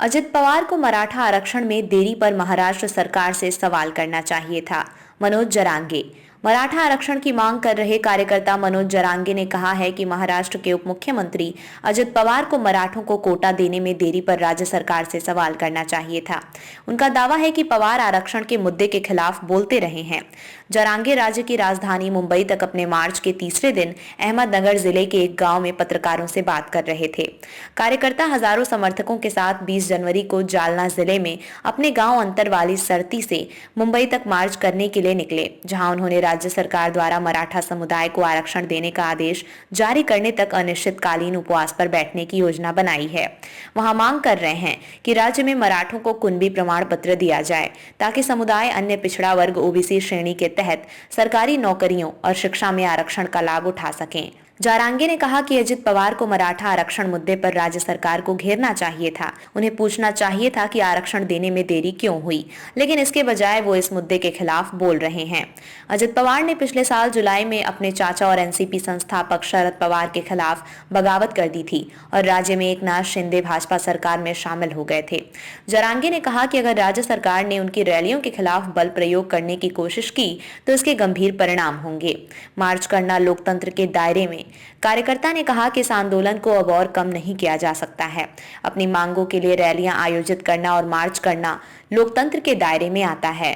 अजित पवार को मराठा आरक्षण में देरी पर महाराष्ट्र सरकार से सवाल करना चाहिए था। मनोज जरांगे। मराठा आरक्षण की मांग कर रहे कार्यकर्ता मनोज जरांगे ने कहा है कि महाराष्ट्र के उप मुख्यमंत्री अजित पवार को मराठों को कोटा देने में देरी पर राज्य सरकार से सवाल करना चाहिए था। उनका दावा है कि पवार आरक्षण के मुद्दे के खिलाफ बोलते रहे हैं। जरांगे राज्य की राजधानी मुंबई तक अपने मार्च के तीसरे दिन अहमदनगर जिले के एक गांव में पत्रकारों से बात कर रहे थे। कार्यकर्ता हजारों समर्थकों के साथ 20 जनवरी को जालना जिले में अपने गांव अंतर वाली सरती से मुंबई तक मार्च करने के लिए निकले, जहां उन्होंने राज्य सरकार द्वारा मराठा समुदाय को आरक्षण देने का आदेश जारी करने तक अनिश्चितकालीन उपवास पर बैठने की योजना बनाई है। वहां मांग कर रहे हैं कि राज्य में मराठों को कुनबी प्रमाण पत्र दिया जाए ताकि समुदाय अन्य पिछड़ा वर्ग ओबीसी श्रेणी के तहत सरकारी नौकरियों और शिक्षा में आरक्षण का लाभ उठा सकें। जारांगे ने कहा कि अजित पवार को मराठा आरक्षण मुद्दे पर राज्य सरकार को घेरना चाहिए था। उन्हें पूछना चाहिए था कि आरक्षण देने में देरी क्यों हुई, लेकिन इसके बजाय वो इस मुद्दे के खिलाफ बोल रहे हैं। अजित पवार ने पिछले साल जुलाई में अपने चाचा और एनसीपी संस्थापक शरद पवार के खिलाफ बगावत कर दी थी और राज्य में एकनाथ शिंदे भाजपा सरकार में शामिल हो गए थे। जरांगे ने कहा कि अगर राज्य सरकार ने उनकी रैलियों के खिलाफ बल प्रयोग करने की कोशिश की तो इसके गंभीर परिणाम होंगे। मार्च करना लोकतंत्र के दायरे में। कार्यकर्ता ने कहा कि इस आंदोलन को अब और कम नहीं किया जा सकता है। अपनी मांगों के लिए रैलियां आयोजित करना और मार्च करना लोकतंत्र के दायरे में आता है।